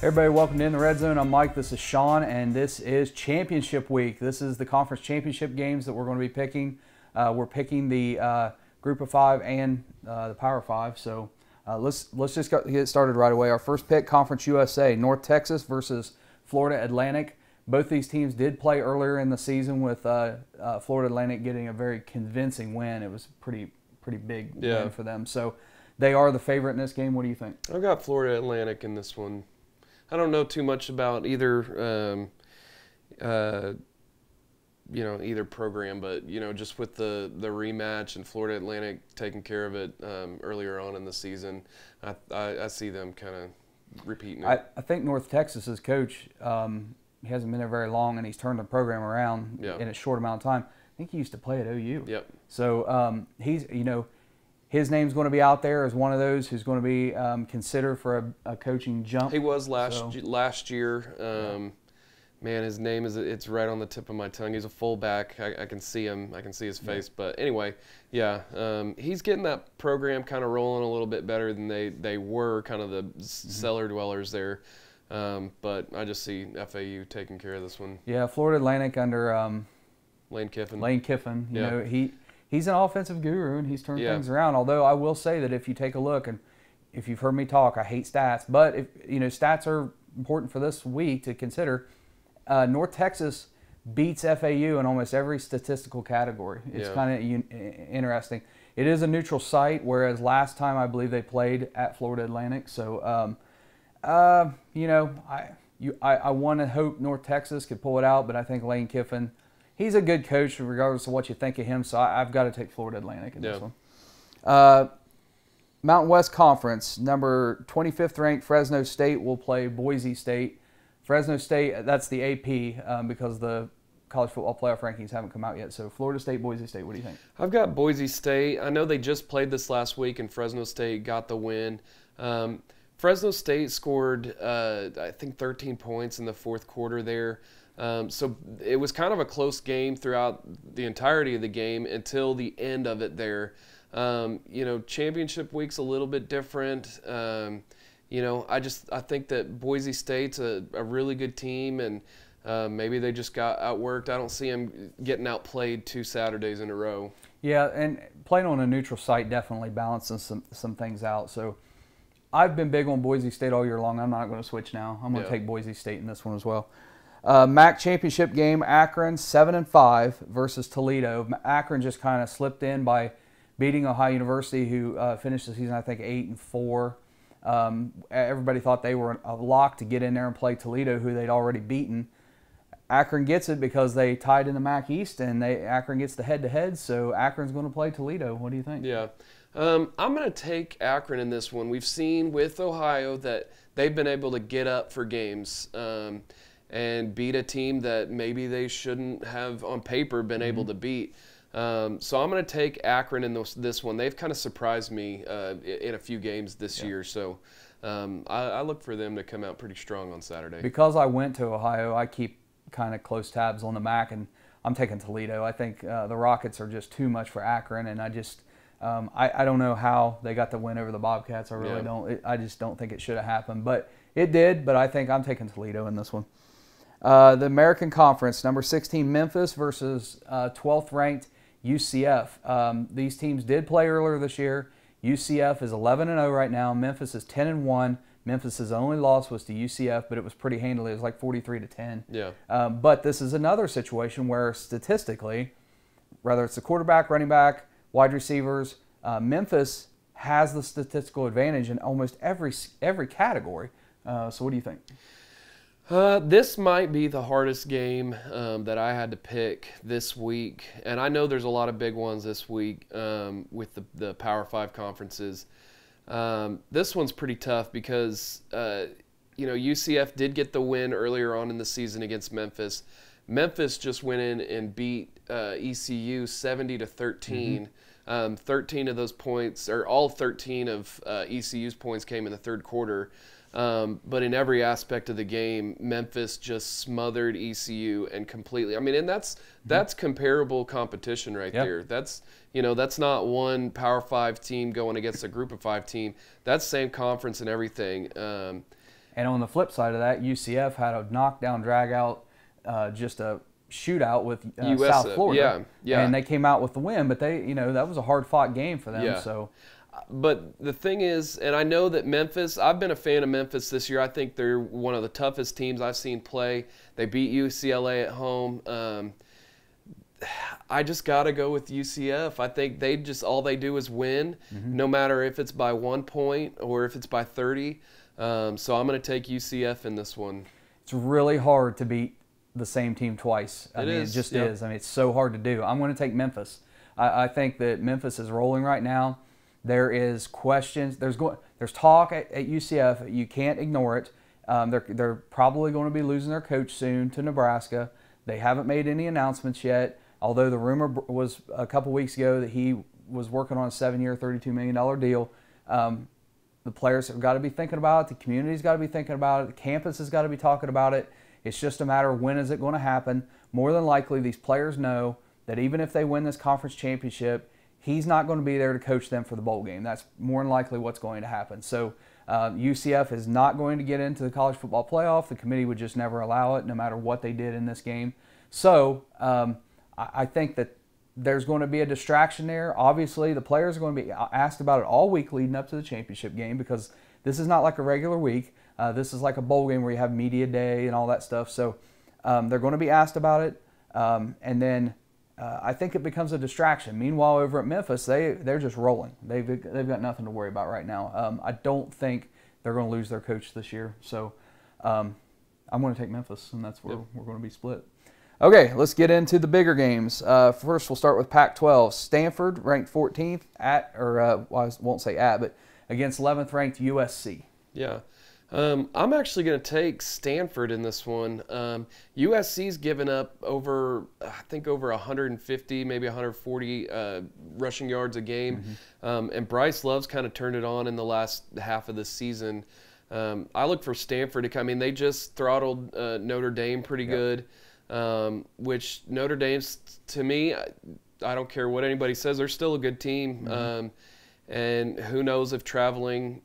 Everybody, welcome to In the Red Zone. I'm Mike, this is Shaun, and this is championship week. This is the conference championship games that we're going to be picking. We're picking the Group of 5 and the Power 5. So let's just get started right away. Our first pick, Conference USA, North Texas versus Florida Atlantic. Both these teams did play earlier in the season with Florida Atlantic getting a very convincing win. It was a pretty big win for them. So they are the favorite in this game. What do you think? I've got Florida Atlantic in this one. I don't know too much about either, either program, but just with the rematch and Florida Atlantic taking care of it earlier on in the season, I see them kind of repeating it. I think North Texas's coach, he hasn't been there very long, and he's turned the program around in a short amount of time. I think he used to play at OU. Yep. So he's his name's going to be out there as one of those who's going to be considered for a coaching jump. He was last year. Man, his name it's right on the tip of my tongue. He's a fullback. I can see him. I can see his face. But anyway, he's getting that program kind of rolling a little bit better than they were, kind of the cellar dwellers there. But I just see FAU taking care of this one. Yeah, Florida Atlantic under Lane Kiffin. You know, he's an offensive guru, and he's turned things around. Although I will say that if you take a look, and if you've heard me talk, I hate stats, but if stats are important for this week to consider. North Texas beats FAU in almost every statistical category. It's kind of interesting. It is a neutral site, whereas last time I believe they played at Florida Atlantic. So, I want to hope North Texas could pull it out, but I think Lane Kiffin, he's a good coach regardless of what you think of him, so I've got to take Florida Atlantic in this one. Mountain West Conference, number 25th ranked Fresno State will play Boise State. Fresno State, that's the AP because the college football playoff rankings haven't come out yet. So Florida State, Boise State, what do you think? I've got Boise State. I know they just played this last week, and Fresno State got the win. Fresno State scored, I think, 13 points in the fourth quarter there. So it was kind of a close game throughout the entirety of the game until the end of it there. Championship week's a little bit different. I think that Boise State's a really good team, and maybe they just got outworked. I don't see them getting outplayed 2 Saturdays in a row. Yeah, and playing on a neutral site definitely balances some things out. So I've been big on Boise State all year long. I'm not going to switch now. I'm going to take Boise State in this one as well. MAC championship game, Akron 7-5 versus Toledo. Akron just kind of slipped in by beating Ohio University, who finished the season, I think, 8-4. Everybody thought they were a lock to get in there and play Toledo, who they'd already beaten. Akron gets it because they tied in the MAC East, and Akron gets the head-to-head, so Akron's going to play Toledo. What do you think? Yeah. I'm going to take Akron in this one. We've seen with Ohio that they've been able to get up for games and beat a team that maybe they shouldn't have on paper been able to beat. So I'm going to take Akron in this one. They've kind of surprised me in a few games this year, so I look for them to come out pretty strong on Saturday. Because I went to Ohio, I keep kind of close tabs on the MAC, and I'm taking Toledo. I think the Rockets are just too much for Akron, and I don't know how they got the win over the Bobcats. I really don't. I just don't think it should have happened, but it did. But I think I'm taking Toledo in this one. The American Conference, number 16 Memphis versus 12th ranked UCF. These teams did play earlier this year. UCF is 11-0 right now. Memphis is 10-1. Memphis' only loss was to UCF, but it was pretty handily. It was like 43-10. Yeah. But this is another situation where statistically, whether it's the quarterback, running back, wide receivers, Memphis has the statistical advantage in almost every category. So what do you think? This might be the hardest game that I had to pick this week, and I know there's a lot of big ones this week with the Power 5 conferences. This one's pretty tough because UCF did get the win earlier on in the season against Memphis. Memphis just went in and beat ECU 70-13. 13 of those points, or all 13 of ECU's points, came in the third quarter. But in every aspect of the game, Memphis just smothered ECU and completely. I mean, and that's comparable competition right there. That's that's not one Power 5 team going against a Group of 5 team. That's same conference and everything. And on the flip side of that, UCF had a knockdown, drag-out, just a shootout with South Florida. Yeah. And they came out with the win, but they, that was a hard-fought game for them. Yeah. So. But the thing is, and I know that Memphis, I've been a fan of Memphis this year. I think they're one of the toughest teams I've seen play. They beat UCLA at home. I just got to go with UCF. I think all they do is win, no matter if it's by 1 point or if it's by 30. So I'm going to take UCF in this one. It's really hard to beat the same team twice. It just is. I mean, it's so hard to do. I'm going to take Memphis. I think that Memphis is rolling right now. There is questions. There's talk at UCF. You can't ignore it. They're probably going to be losing their coach soon to Nebraska. They haven't made any announcements yet, although the rumor was a couple weeks ago that he was working on a 7-year, $32 million deal. The players have got to be thinking about it. The community's got to be thinking about it. The campus has got to be talking about it. It's just a matter of when is it going to happen. More than likely, these players know that even if they win this conference championship, he's not going to be there to coach them for the bowl game. That's more than likely what's going to happen. So UCF is not going to get into the college football playoff. The committee would just never allow it, no matter what they did in this game. So I think that there's going to be a distraction there. Obviously, the players are going to be asked about it all week leading up to the championship game, because this is not like a regular week. This is like a bowl game where you have media day and all that stuff. So they're going to be asked about it. And then I think it becomes a distraction. Meanwhile, over at Memphis, they're just rolling. They've got nothing to worry about right now. I don't think they're going to lose their coach this year. So I'm going to take Memphis, and that's where we're going to be split. Okay, let's get into the bigger games. First, we'll start with Pac-12. Stanford, ranked 14th I won't say but against 11th ranked USC. Yeah. I'm actually going to take Stanford in this one. USC's given up over 150, maybe 140 rushing yards a game. And Bryce Love's kind of turned it on in the last half of the season. I look for Stanford to they just throttled Notre Dame pretty good, which Notre Dame's, to me, I don't care what anybody says, they're still a good team. And who knows if traveling,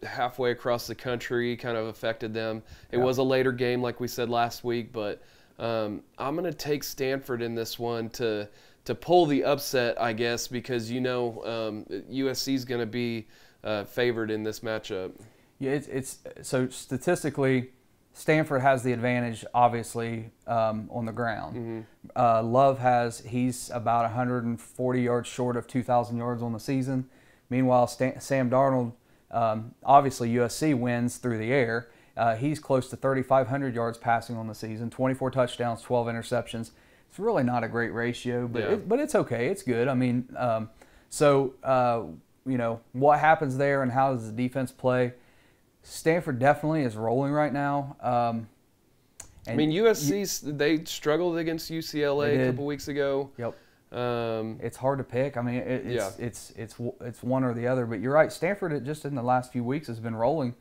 halfway across the country kind of affected them. It was a later game, like we said last week, but I'm going to take Stanford in this one to pull the upset, I guess, because USC's going to be favored in this matchup. Yeah, it's so statistically, Stanford has the advantage, obviously, on the ground. Love he's about 140 yards short of 2,000 yards on the season. Meanwhile, Sam Darnold, obviously USC wins through the air. He's close to 3,500 yards passing on the season, 24 touchdowns, 12 interceptions. It's really not a great ratio, but it's okay. It's good. I mean, what happens there and how does the defense play? Stanford definitely is rolling right now. USC, they struggled against UCLA a couple weeks ago. Yep. It's hard to pick. I mean, it's one or the other. But you're right. Stanford, just in the last few weeks, has been rolling.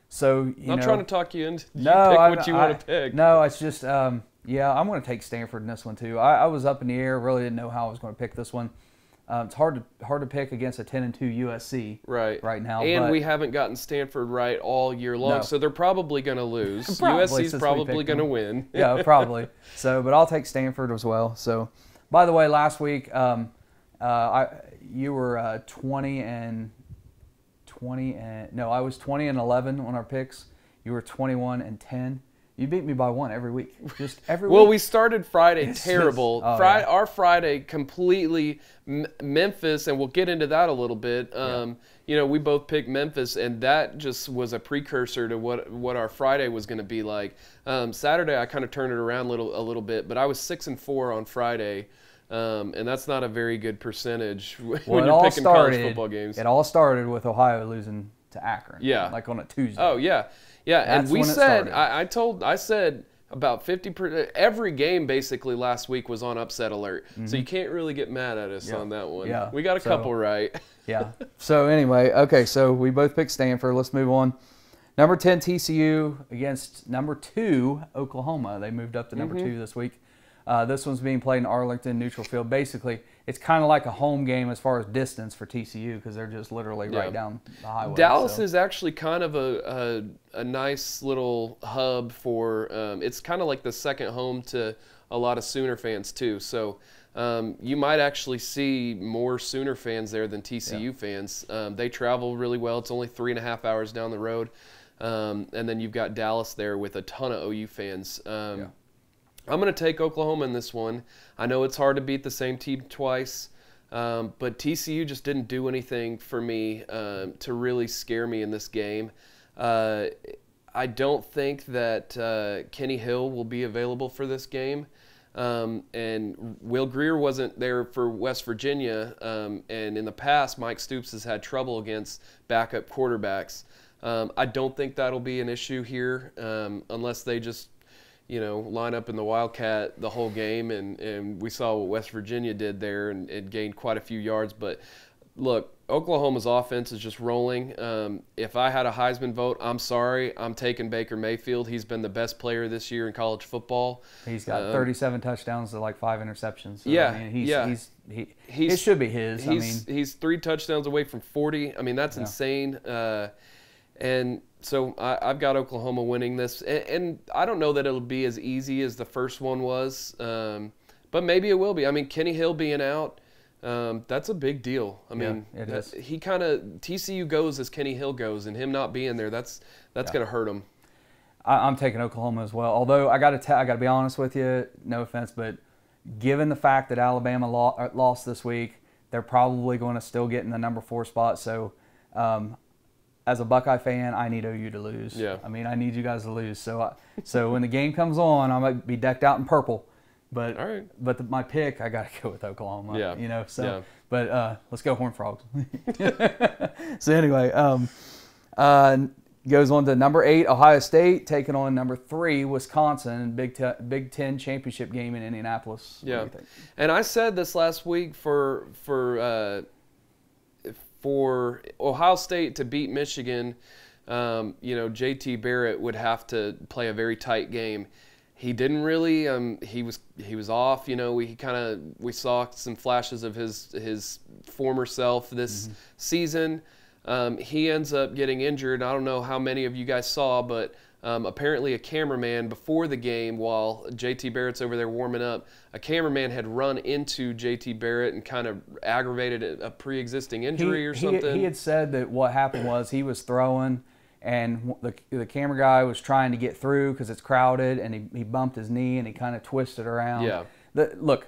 So not trying to talk you into pick what you want to pick. No, it's just I'm going to take Stanford in this one too. I was up in the air. Really didn't know how I was going to pick this one. It's hard to pick against a 10-2 USC right now. And we haven't gotten Stanford right all year long, so they're probably going to lose. USC's probably going to win. Yeah, probably. So, but I'll take Stanford as well. So, by the way, last week you were 20 and 20 no, I was 20 and 11 on our picks. You were 21 and 10. You beat me by one every week. Just every week. Well, we started Friday terrible. Our Friday completely Memphis, and we'll get into that a little bit. We both picked Memphis, and that just was a precursor to what our Friday was going to be like. Saturday, I kind of turned it around a little bit, but I was 6-4 on Friday, and that's not a very good percentage when you're picking college football games. It all started with Ohio losing to Akron. Yeah, like on a Tuesday. Oh yeah. Yeah, and we said, I said about 50%, every game basically last week was on upset alert. So you can't really get mad at us on that one. Yeah. We got a couple right. Yeah. So anyway, okay, so we both picked Stanford. Let's move on. Number 10 TCU against number 2 Oklahoma. They moved up to number 2 this week. This one's being played in Arlington Neutral Field. Basically, it's kind of like a home game as far as distance for TCU because they're just literally right down the highway. Dallas is actually kind of a nice little hub for it's kind of like the second home to a lot of Sooner fans too. So you might actually see more Sooner fans there than TCU fans. They travel really well. It's only 3.5 hours down the road. And then you've got Dallas there with a ton of OU fans. I'm going to take Oklahoma in this one. I know it's hard to beat the same team twice, but TCU just didn't do anything for me to really scare me in this game. I don't think that Kenny Hill will be available for this game. And Will Greer wasn't there for West Virginia, and in the past, Mike Stoops has had trouble against backup quarterbacks. I don't think that'll be an issue here unless they just line up in the Wildcat the whole game, and we saw what West Virginia did there and gained quite a few yards. But look, Oklahoma's offense is just rolling. If I had a Heisman vote, I'm sorry, I'm taking Baker Mayfield. He's been the best player this year in college football. He's got 37 touchdowns to like 5 interceptions. So, yeah, I mean, it should be his. He's 3 touchdowns away from 40. I mean, that's insane. And so I've got Oklahoma winning this. And I don't know that it'll be as easy as the first one was, but maybe it will be. I mean, Kenny Hill being out, that's a big deal. I mean, it is. He kind of TCU goes as Kenny Hill goes, and him not being there, that's going to hurt him. I'm taking Oklahoma as well. Although I got to be honest with you, no offense, but given the fact that Alabama lost this week, they're probably going to still get in the number 4 spot. So, as a Buckeye fan, I need OU to lose. Yeah. I mean, I need you guys to lose. So, when the game comes on, I might be decked out in purple. But all right. But my pick, I got to go with Oklahoma. Yeah. But let's go Horned Frogs. So anyway, goes on to number 8, Ohio State, taking on number 3, Wisconsin, Big Ten championship game in Indianapolis. Yeah. What do you think? And I said this last week for Ohio State to beat Michigan, JT Barrett would have to play a very tight game. He didn't really. He was off. We saw some flashes of his former self this season. He ends up getting injured. I don't know how many of you guys saw, but apparently a cameraman before the game, while JT Barrett's over there warming up, a cameraman had run into JT Barrett and kind of aggravated a pre-existing injury or something. He had said that what happened was he was throwing, and the camera guy was trying to get through because it's crowded, and he bumped his knee and he kind of twisted around. Yeah. Look,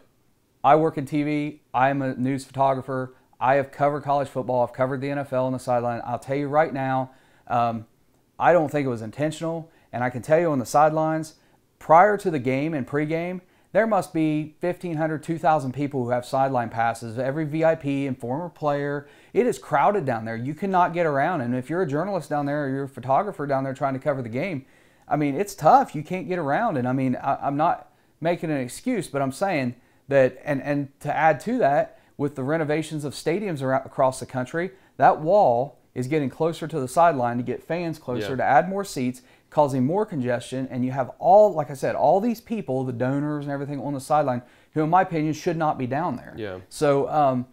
I work in TV. I'm a news photographer. I have covered college football. I've covered the NFL on the sideline. I'll tell you right now, I don't think it was intentional. And I can tell you on the sidelines, prior to the game and pregame, there must be 1,500, 2,000 people who have sideline passes. Every VIP and former player. It is crowded down there. You cannot get around. And if you're a journalist down there or you're a photographer down there trying to cover the game, I mean, it's tough. You can't get around. And I mean, I'm not making an excuse, but I'm saying that, and to add to that, with the renovations of stadiums across the country, that wall is getting closer to the sideline to get fans closer, to add more seats, causing more congestion, and you have like I said, all these people, the donors and everything on the sideline, who in my opinion should not be down there. Yeah. So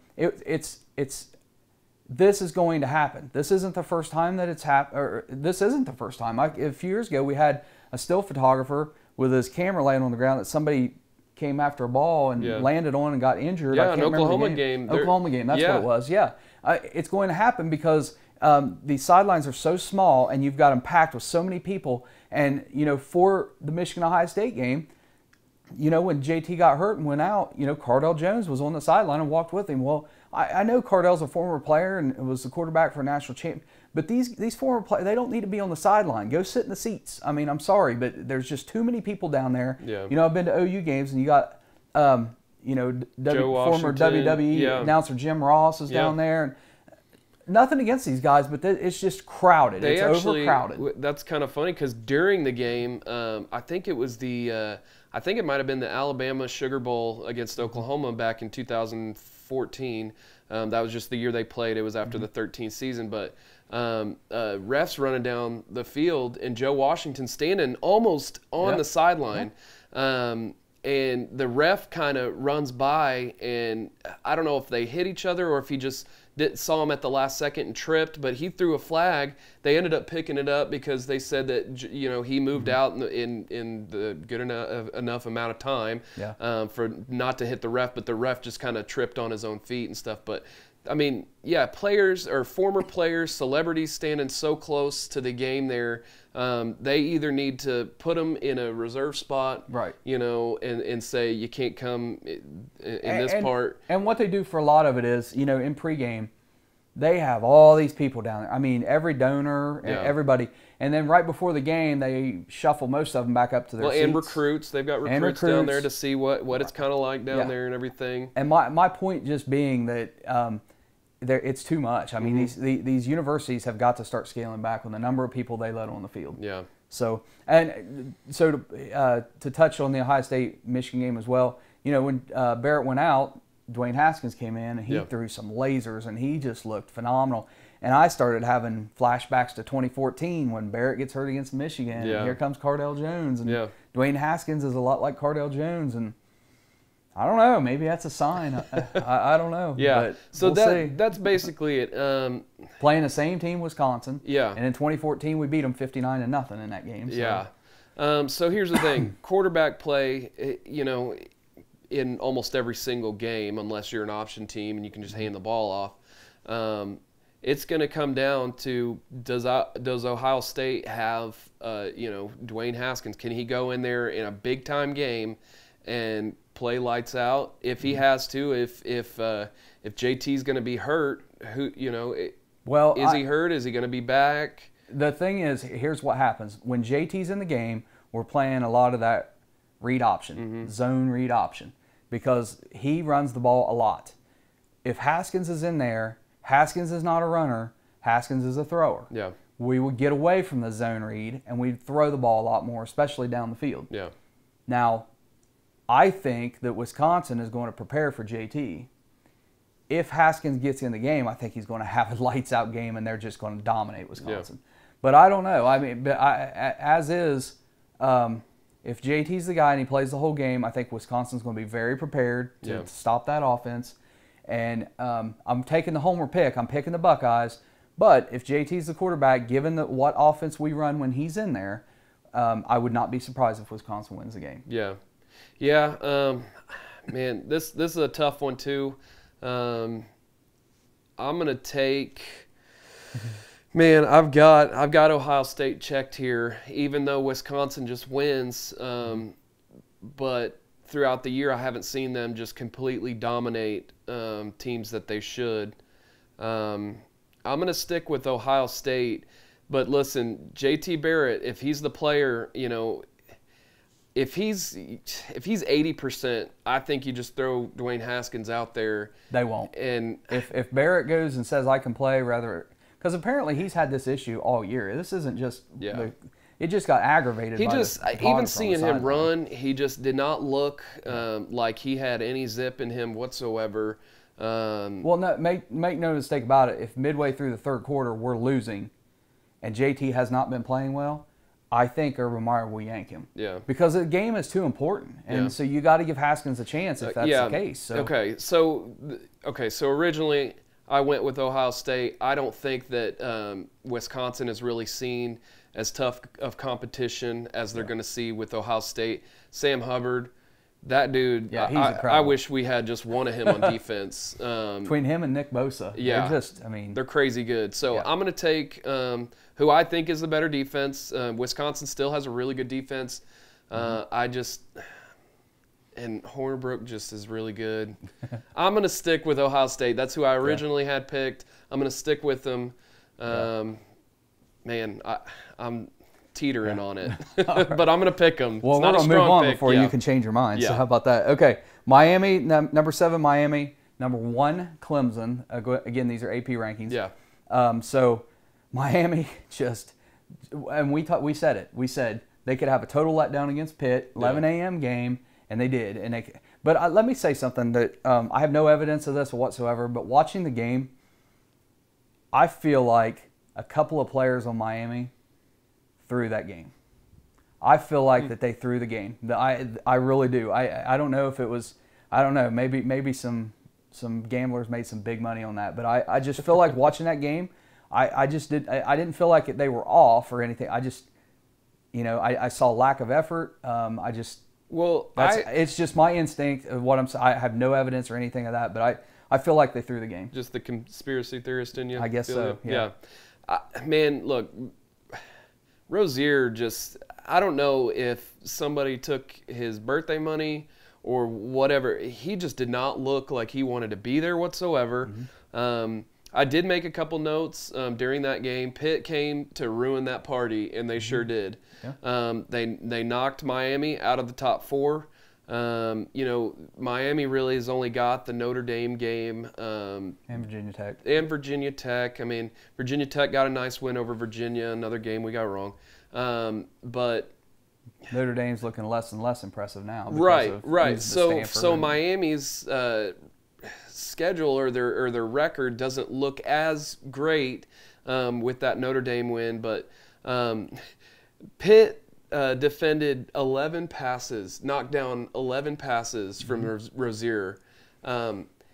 this is going to happen. This isn't the first time that it's happened, or this isn't the first time. A few years ago, we had a still photographer with his camera laying on the ground that somebody came after a ball and landed on and got injured. Yeah, an Oklahoma game. Oklahoma game, that's what it was. Yeah, it's going to happen because these sidelines are so small, and you've got them packed with so many people. And for the Michigan-Ohio State game, when JT got hurt and went out, Cardell Jones was on the sideline and walked with him. Well, I know Cardell's a former player and was the quarterback for a national champ, but these former players, they don't need to be on the sideline. Go sit in the seats. I mean, I'm sorry, but there's just too many people down there. Yeah. I've been to OU games, and you got former WWE announcer Jim Ross is down there. And nothing against these guys, but it's just crowded. It's overcrowded. That's kind of funny because during the game, I think it was I think it might have been the Alabama Sugar Bowl against Oklahoma back in 2014. That was just the year they played. It was after the 13th season, but refs running down the field and Joe Washington standing almost on the sideline. and the ref kind of runs by, and I don't know if they hit each other or if he just saw him at the last second and tripped, but he threw a flag. They ended up picking it up because they said that he moved out in the good enough amount of time for not to hit the ref, but the ref just kind of tripped on his own feet and stuff. But I mean, yeah, players or former players, celebrities standing so close to the game there, they either need to put them in a reserve spot, right? And say you can't come in this part. And what they do for a lot of it is, in pregame, they have all these people down there. I mean, every donor, everybody. And then right before the game, they shuffle most of them back up to their seats. And recruits. They've got recruits down there to see what it's kind of like down there and everything. And my point just being that it's too much. I mean, these universities have got to start scaling back on the number of people they let on the field. Yeah. So to touch on the Ohio State-Michigan game as well, when Barrett went out, Dwayne Haskins came in, and he threw some lasers, and he just looked phenomenal. And I started having flashbacks to 2014 when Barrett gets hurt against Michigan, and here comes Cardale Jones. And Dwayne Haskins is a lot like Cardale Jones, and I don't know. Maybe that's a sign. I don't know. Yeah. But so we'll that's basically it. Playing the same team, Wisconsin. Yeah. And in 2014, we beat them 59-0 in that game. So. Yeah. So here's the thing: quarterback play. In almost every single game, unless you're an option team and you can just hand the ball off, it's going to come down to does Ohio State have Dwayne Haskins? Can he go in there in a big time game and play lights out? If he has to, if JT's going to be hurt, is he hurt? Is he going to be back? The thing is, here's what happens when JT's in the game. We're playing a lot of that read option, zone read option, because he runs the ball a lot. If Haskins is in there, Haskins is not a runner. Haskins is a thrower. Yeah. We would get away from the zone read and we'd throw the ball a lot more, especially down the field. Yeah. Now, I think that Wisconsin is going to prepare for JT. If Haskins gets in the game, I think he's going to have a lights-out game, and they're just going to dominate Wisconsin. Yeah. But I don't know. I mean, if JT's the guy and he plays the whole game, I think Wisconsin's going to be very prepared to stop that offense. And I'm taking the homer pick. I'm picking the Buckeyes. But if JT's the quarterback, given what offense we run when he's in there, I would not be surprised if Wisconsin wins the game. Yeah. Yeah, man, this is a tough one too. I'm gonna take. Man, I've got Ohio State checked here, even though Wisconsin just wins. But throughout the year, I haven't seen them just completely dominate teams that they should. I'm gonna stick with Ohio State. But listen, JT Barrett, if he's the player, if he's 80%, I think you just throw Dwayne Haskins out there. They won't. And if Barrett goes and says I can play, because apparently he's had this issue all year. This isn't just it just got aggravated. He even seeing him run, he just did not look like he had any zip in him whatsoever. Well, no, make no mistake about it. If midway through the third quarter we're losing, and JT has not been playing well, I think Urban Meyer will yank him. Yeah. Because the game is too important. And so you got to give Haskins a chance if that's the case. So. Okay, so originally I went with Ohio State. I don't think that Wisconsin is really seen as tough of competition as they're going to see with Ohio State. Sam Hubbard, that dude, he's I wish we had just one of him on defense. Between him and Nick Bosa. Yeah. They're crazy good. So I'm going to take who I think is the better defense. Wisconsin still has a really good defense. And Hornibrook just is really good. I'm going to stick with Ohio State. That's who I originally had picked. I'm going to stick with them. Man, I'm teetering on it. But I'm going to pick them. Well, we're going to move on before you can change your mind. So how about that? Okay, Miami, number 7, Miami. Number 1, Clemson. Again, these are AP rankings. Yeah. So Miami and we said it. We said they could have a total letdown against Pitt, 11 a.m. game, and they did. But let me say something that I have no evidence of this whatsoever, but watching the game, I feel like a couple of players on Miami threw that game. I feel like that they threw the game. I really do. I don't know if it was, I don't know, maybe some gamblers made some big money on that, but I just feel like watching that game, I didn't feel like they were off or anything. I just, I saw lack of effort. It's just my instinct of what I'm saying. I have no evidence or anything of that, but I feel like they threw the game. Just the conspiracy theorist in you? I guess so, yeah. Man, look, Rozier I don't know if somebody took his birthday money or whatever. He just did not look like he wanted to be there whatsoever. Mm-hmm. I did make a couple notes during that game. Pitt came to ruin that party, and they sure did. Yeah. They knocked Miami out of the top 4. Miami really has only got the Notre Dame game. And Virginia Tech. And Virginia Tech. I mean, Virginia Tech got a nice win over Virginia, another game we got wrong. But Notre Dame's looking less and less impressive now. Right. So Miami's schedule or their record doesn't look as great with that Notre Dame win, but Pitt defended 11 passes, knocked down 11 passes from Rozier.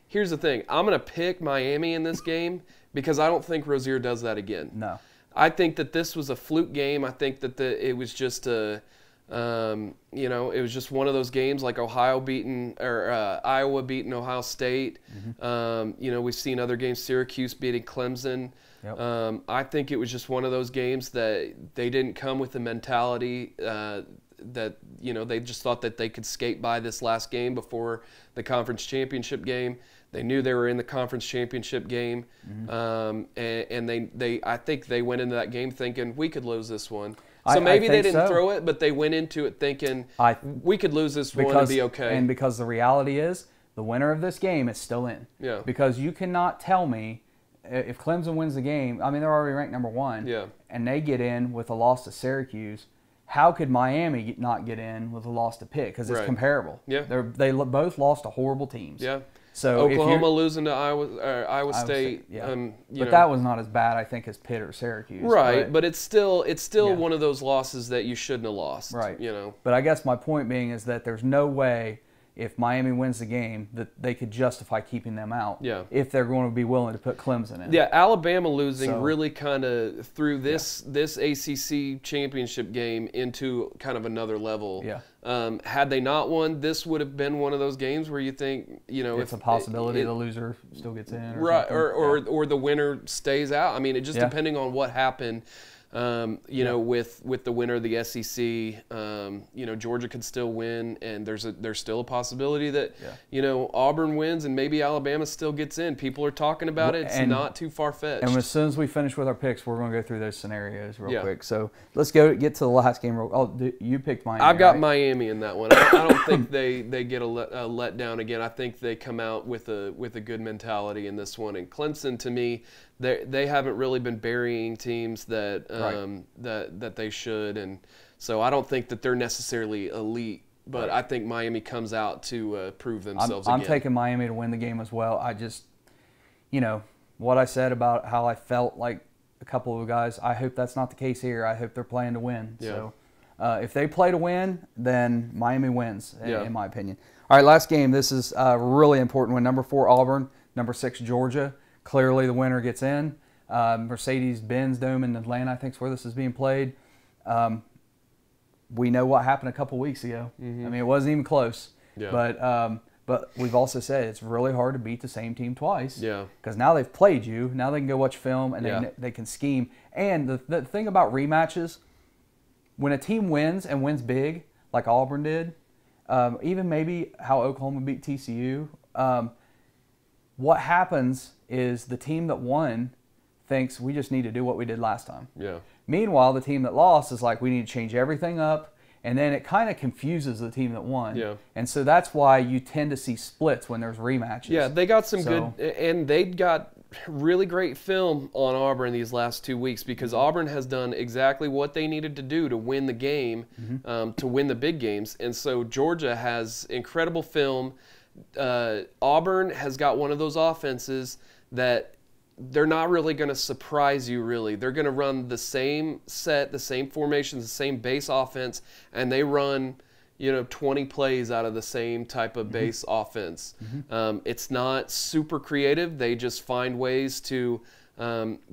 Here's the thing. I'm going to pick Miami in this game because I don't think Rozier does that again. No. I think that this was a fluke game. I think that it was just it was just one of those games like Iowa beating Ohio State. Mm-hmm. We've seen other games, Syracuse beating Clemson. Yep. I think it was just one of those games that they didn't come with the mentality that they just thought that they could skate by this last game before the conference championship game. They knew they were in the conference championship game, and I think they went into that game thinking we could lose this one. So maybe they didn't throw it, but they went into it thinking we could lose this one and be okay. And because the reality is the winner of this game is still in. Yeah. Because you cannot tell me if Clemson wins the game, I mean, they're already ranked number 1, and they get in with a loss to Syracuse. How could Miami not get in with a loss to Pitt? Because it's comparable. Yeah. They both lost to horrible teams. Yeah. So Oklahoma losing to Iowa State. Yeah. But that was not as bad, I think, as Pitt or Syracuse. Right, but it's still one of those losses that you shouldn't have lost. Right. But I guess my point being is that there's no way if Miami wins the game that they could justify keeping them out. Yeah. If they're going to be willing to put Clemson in. Yeah, Alabama losing really kind of threw this ACC championship game into kind of another level. Yeah. Had they not won, this would have been one of those games where you think, it's a possibility the loser still gets in. Or the winner stays out. I mean, it just depending on what happened. With the winner of the SEC, Georgia could still win, and there's still a possibility that Auburn wins and maybe Alabama still gets in. People are talking about it. It's not too far-fetched. And as soon as we finish with our picks, we're going to go through those scenarios real quick. So let's get to the last game. You picked Miami. I've got Miami in that one. I don't think they get a letdown again. I think they come out with a good mentality in this one. And Clemson, to me, they haven't really been burying teams that they should, and so I don't think that they're necessarily elite. But I think Miami comes out to prove themselves again. I'm taking Miami to win the game as well. I just, what I said about how I felt like a couple of guys, I hope that's not the case here. I hope they're playing to win. Yeah. So if they play to win, then Miami wins, in my opinion. All right, last game. This is a really important one. Number 4, Auburn. Number 6, Georgia. Clearly, the winner gets in. Mercedes-Benz Dome in Atlanta, I think, is where this is being played. We know what happened a couple weeks ago. Mm-hmm. I mean, it wasn't even close. Yeah. But we've also said it's really hard to beat the same team twice. Yeah. Because now they've played you. Now they can go watch film and they can scheme. And the thing about rematches, when a team wins and wins big, like Auburn did, even maybe how Oklahoma beat TCU, what happens is the team that won thinks we just need to do what we did last time. Yeah. Meanwhile, the team that lost is like, we need to change everything up, and then it kind of confuses the team that won. Yeah. And so that's why you tend to see splits when there's rematches. Yeah, they got some good, and they got really great film on Auburn these last 2 weeks because Auburn has done exactly what they needed to do to win the game, to win the big games. And so Georgia has incredible film. Auburn has got one of those offenses that they're not really going to surprise you, really. They're going to run the same set, the same formations, the same base offense, and they run, 20 plays out of the same type of base offense. It's not super creative. They just find ways to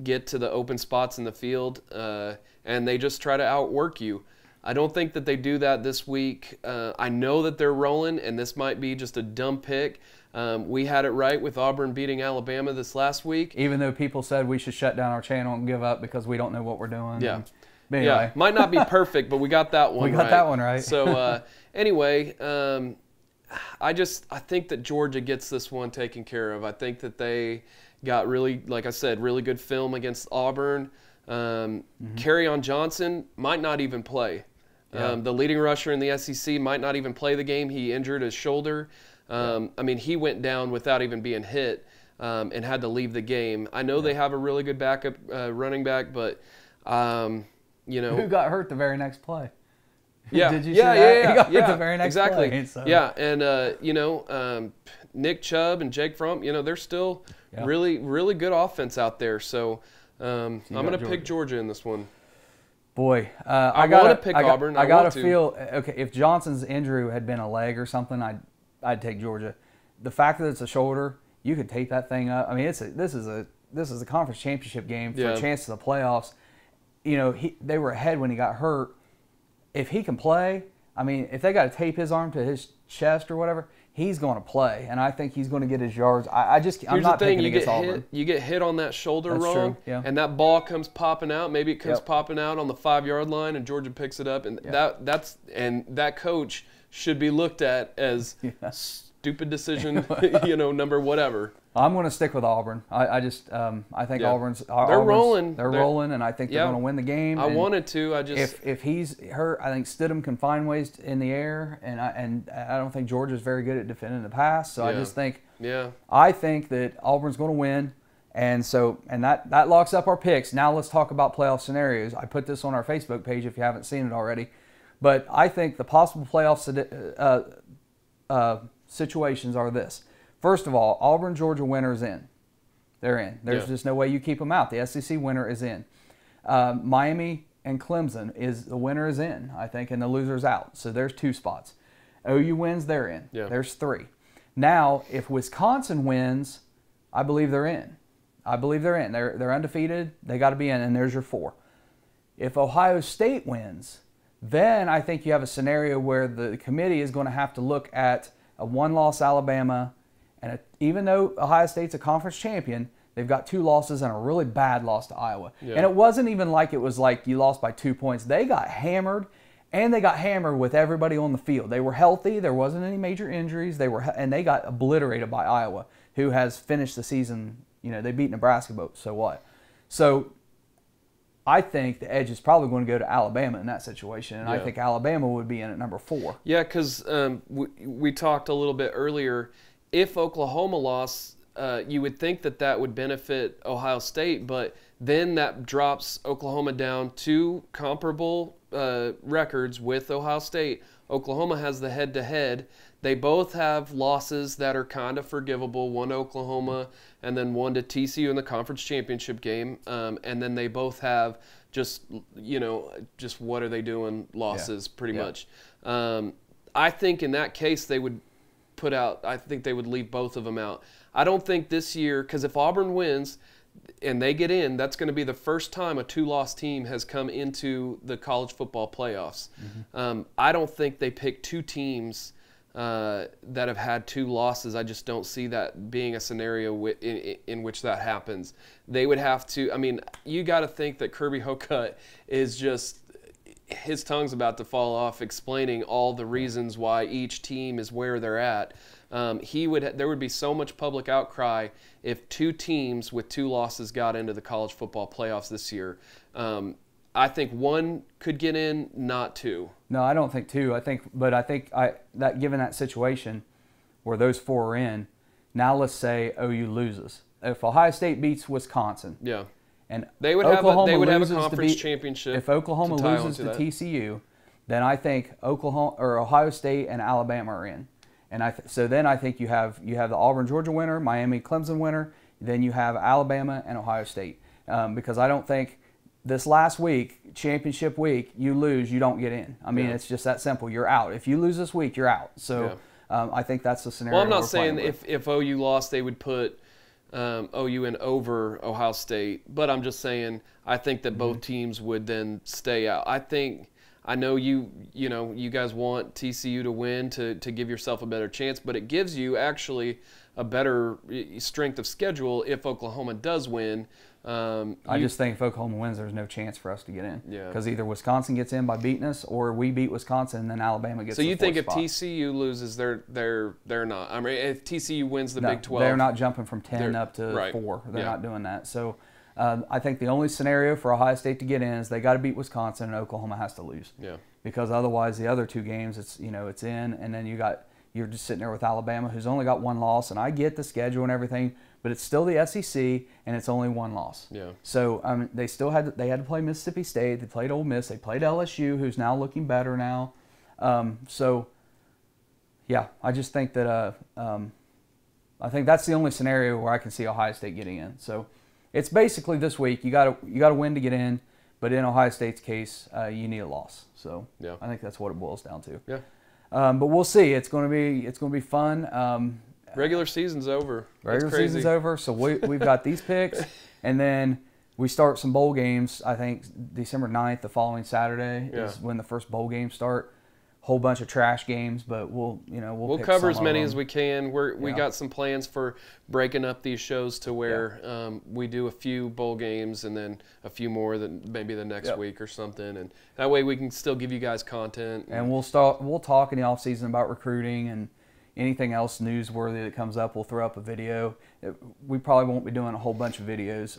get to the open spots in the field, and they just try to outwork you. I don't think that they do that this week. I know that they're rolling, and this might be just a dumb pick. We had it right with Auburn beating Alabama this last week. Even though people said we should shut down our channel and give up because we don't know what we're doing. Yeah. But anyway. Yeah. Might not be perfect, but we got that one right. We got that one right. So anyway, I think that Georgia gets this one taken care of. I think that they got really, like I said, really good film against Auburn. Kerryon Johnson might not even play. Yeah. The leading rusher in the SEC might not even play the game. He injured his shoulder. He went down without even being hit and had to leave the game. I know they have a really good backup running back, but, Who got hurt the very next play? Yeah. Did you see that? He got hurt the very next exactly. play. So. Yeah, and, Nick Chubb and Jake Fromm, they're still really, really good offense out there. So I'm going to pick Georgia in this one. Boy, I want to pick Auburn. I got to feel okay. If Johnson's injury had been a leg or something, I'd take Georgia. The fact that it's a shoulder, you could tape that thing up. I mean, this is a conference championship game for a chance to the playoffs. They were ahead when he got hurt. If he can play, I mean, if they got to tape his arm to his chest or whatever, he's going to play, and I think he's going to get his yards. I'm not picking against Auburn. You get hit on that shoulder wrong, true, yeah. And that ball comes popping out. Maybe it comes popping out on the 5-yard line, and Georgia picks it up, and that coach should be looked at as stupid decision, number whatever. I'm going to stick with Auburn. I think Auburn's rolling. They're rolling, and I think they're going to win the game. I wanted to. If he's hurt, I think Stidham can find ways in the air, and I don't think Georgia's very good at defending the pass. So I just think I think that Auburn's going to win, and that locks up our picks. Now let's talk about playoff scenarios. I put this on our Facebook page if you haven't seen it already, but I think the possible playoff situations are this. First of all, Auburn, Georgia winner is in. They're in. There's just no way you keep them out. The SEC winner is in. Miami and Clemson the winner is in, I think, and the loser's out. So there's 2 spots. OU wins, they're in. Yeah. There's 3. Now, if Wisconsin wins, I believe they're in. They're undefeated. They got to be in, and there's your 4. If Ohio State wins, then I think you have a scenario where the committee is going to have to look at a 1-loss Alabama. And even though Ohio State's a conference champion, they've got 2 losses and a really bad loss to Iowa. Yeah. And it wasn't even like it was like you lost by 2 points. They got hammered, and they got hammered with everybody on the field. They were healthy. There wasn't any major injuries. And they got obliterated by Iowa, who has finished the season. They beat Nebraska, but so what? So I think the edge is probably going to go to Alabama in that situation, and I think Alabama would be in at number 4. Yeah, because we talked a little bit earlier. If Oklahoma lost, you would think that would benefit Ohio State, but then that drops Oklahoma down 2 comparable records with Ohio State. Oklahoma has the head-to-head. They both have losses that are kind of forgivable, one to Oklahoma and then one to TCU in the conference championship game. And then they both have just what are they doing losses pretty much. I think in that case they would they would leave both of them out. I don't think this year, because if Auburn wins and they get in, that's going to be the first time a 2-loss team has come into the college football playoffs. I don't think they pick 2 teams that have had 2 losses. I just don't see that being a scenario in which that happens. They would have to, you got to think that Kirby Hocutt is just, his tongue's about to fall off explaining all the reasons why each team is where they're at. There would be so much public outcry if 2 teams with 2 losses got into the college football playoffs this year. I think 1 could get in, not 2. No, I don't think 2. I think that given that situation where those 4 are in, now let's say OU loses. If Ohio State beats Wisconsin, and they would have a conference championship. If Oklahoma loses to TCU, then I think Ohio State and Alabama are in. And so then I think you have the Auburn Georgia winner, Miami Clemson winner, then you have Alabama and Ohio State. Because I don't think this last week, championship week, you lose, you don't get in. I mean, it's just that simple. You're out. If you lose this week, you're out. So I think that's the scenario. Well, I'm not saying if OU lost, they would put OU in over Ohio State, but I'm just saying I think that both teams would then stay out. I know you guys want TCU to win to give yourself a better chance, but it gives you actually a better strength of schedule if Oklahoma does win. I just think if Oklahoma wins, there's no chance for us to get in. Yeah. Because either Wisconsin gets in by beating us, or we beat Wisconsin and then Alabama gets. So you think if spot. TCU loses, they're not. I mean, if TCU wins the Big 12, they're not jumping from 10 up to 4. They're not doing that. So I think the only scenario for Ohio State to get in is they got to beat Wisconsin and Oklahoma has to lose. Yeah. Because otherwise, the other 2 games, it's in, and then you're just sitting there with Alabama, who's only got 1 loss, and I get the schedule and everything, but it's still the SEC, and it's only 1 loss. Yeah. So they had to play Mississippi State. They played Ole Miss. They played LSU, who's now looking better now. I just think that I think that's the only scenario where I can see Ohio State getting in. So it's basically this week you got to win to get in, but in Ohio State's case, you need a loss. So I think that's what it boils down to. Yeah. But we'll see. It's going to be fun. Regular season's over. Regular season's over. So we've got these picks, and then we start some bowl games. I think December 9th, the following Saturday, is when the first bowl games start. Whole bunch of trash games, but we'll pick cover some as many of them. as we can. We got some plans for breaking up these shows to where we do a few bowl games and then a few more that maybe the next week or something, and that way we can still give you guys content. And we'll talk in the off season about recruiting and anything else newsworthy that comes up. We'll throw up a video. We probably won't be doing a whole bunch of videos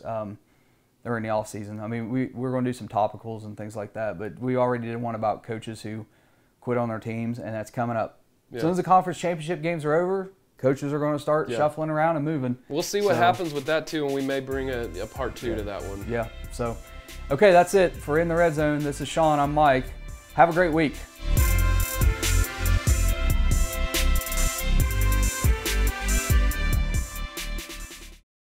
during the off season. I mean, we're going to do some topicals and things like that, but we already did one about coaches who quit on their teams, and that's coming up. As soon as the conference championship games are over, coaches are going to start shuffling around and moving. We'll see what happens with that too, and we may bring a part 2 to that one. Yeah. So, okay, that's it for In the Red Zone. This is Shaun. I'm Mike. Have a great week.